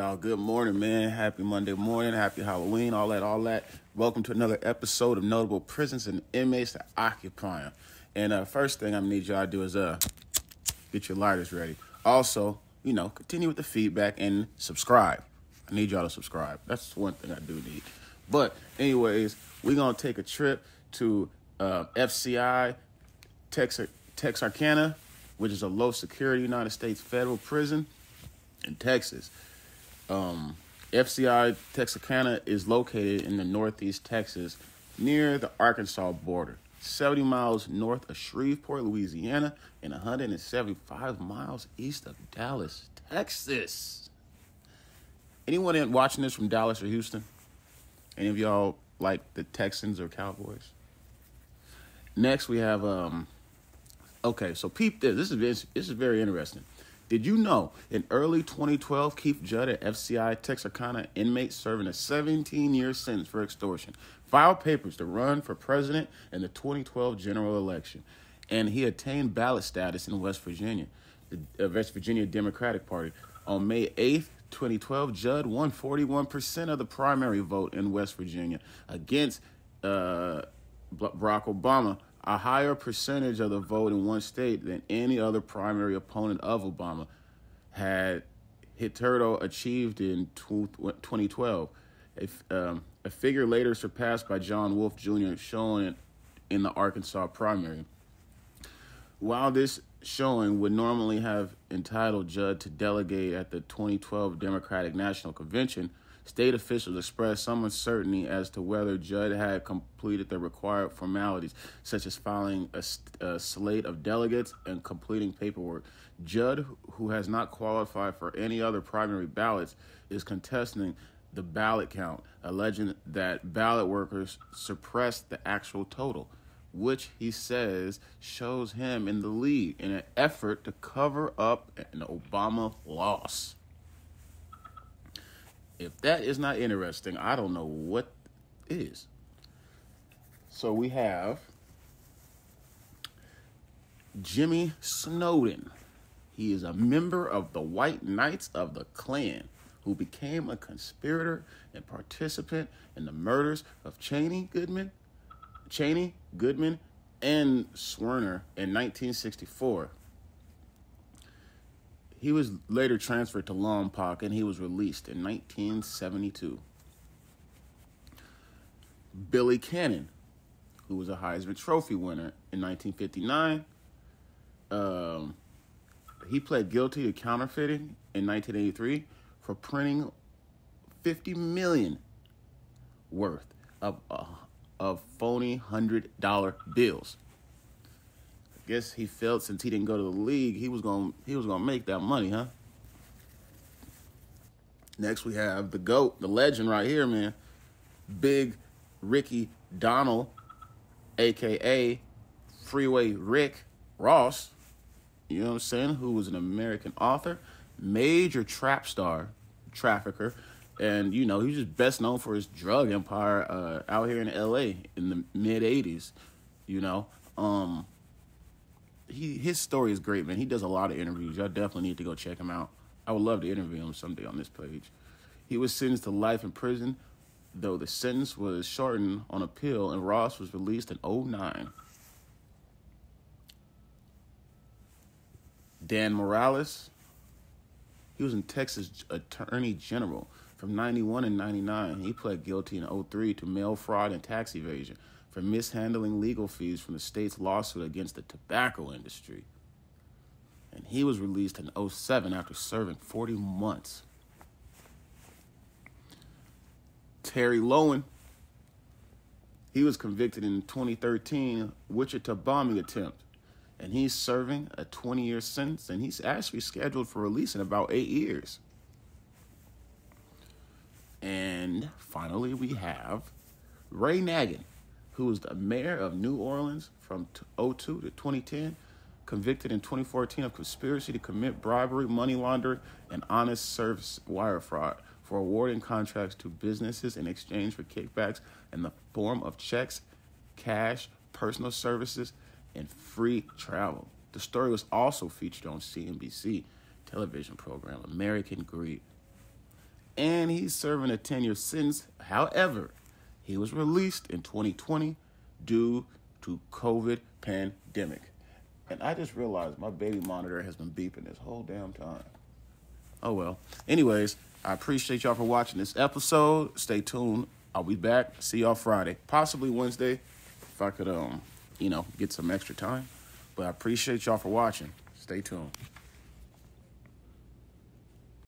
y'all. Good morning, man. Happy Monday morning. Happy Halloween. All that. Welcome to another episode of Notable Prisons and Inmates that Occupy them. And first thing I'm gonna need y'all to do is get your lighters ready. Also, continue with the feedback and subscribe. I need y'all to subscribe. That's one thing I do need. But anyways, we're gonna take a trip to FCI, Texarkana, which is a low-security United States federal prison in Texas. FCI Texarkana is located in the northeast Texas near the Arkansas border, 70 miles north of Shreveport, Louisiana, and 175 miles east of Dallas, Texas. Anyone watching this from Dallas or Houston? Any of y'all like the Texans or Cowboys? Next, we have, okay, so peep this. This is very interesting. Did you know in early 2012, Keith Judd, an FCI Texarkana inmate serving a 17-year sentence for extortion, filed papers to run for president in the 2012 general election, and he attained ballot status in West Virginia, the West Virginia Democratic Party. On May 8th, 2012, Judd won 41% of the primary vote in West Virginia against Barack Obama, a higher percentage of the vote in one state than any other primary opponent of Obama had hitherto achieved in 2012. A figure later surpassed by John Wolfe Jr. shown in the Arkansas primary. While this showing would normally have entitled Judd to delegate at the 2012 Democratic National Convention, state officials expressed some uncertainty as to whether Judd had completed the required formalities, such as filing a slate of delegates and completing paperwork. Judd, who has not qualified for any other primary ballots, is contesting the ballot count, alleging that ballot workers suppressed the actual total, which he says shows him in the lead in an effort to cover up an Obama loss. If that is not interesting, I don't know what is. So we have Jimmy Snowden. He is a member of the White Knights of the Klan who became a conspirator and participant in the murders of Cheney, Goodman, and Swerner in 1964. He was later transferred to Lompoc, and he was released in 1972. Billy Cannon, who was a Heisman Trophy winner in 1959. He pled guilty to counterfeiting in 1983 for printing $50 million worth of phony $100 bills. I guess he felt since he didn't go to the league, he was gonna make that money, huh? Next we have the GOAT, the legend right here, man. Big Ricky Donnell, aka Freeway Rick Ross, you know what I'm saying, who was an American author, major trafficker, and he was just best known for his drug empire out here in LA in the mid 80s, His story is great, man. He does a lot of interviews. Y'all definitely need to go check him out. I would love to interview him someday on this page. He was sentenced to life in prison, though the sentence was shortened on appeal, and Ross was released in 2009. Dan Morales. He was in Texas Attorney General from 91 and 99. He pled guilty in 2003 to mail fraud and tax evasion for mishandling legal fees from the state's lawsuit against the tobacco industry. And he was released in 2007 after serving 40 months. Terry Lowen. He was convicted in 2013 Wichita bombing attempt, and he's serving a 20-year sentence, and he's actually scheduled for release in about 8 years. And finally, we have Ray Nagin, who was the mayor of New Orleans from 2002 to 2010, convicted in 2014 of conspiracy to commit bribery, money laundering, and honest service wire fraud for awarding contracts to businesses in exchange for kickbacks in the form of checks, cash, personal services, and free travel. The story was also featured on CNBC television program American Greed. and he's serving a 10-year sentence. However, he was released in 2020 due to COVID pandemic. And I just realized my baby monitor has been beeping this whole damn time. Oh, well. Anyways, I appreciate y'all for watching this episode. Stay tuned. I'll be back. See y'all Friday. Possibly Wednesday if I could, get some extra time. But I appreciate y'all for watching. Stay tuned.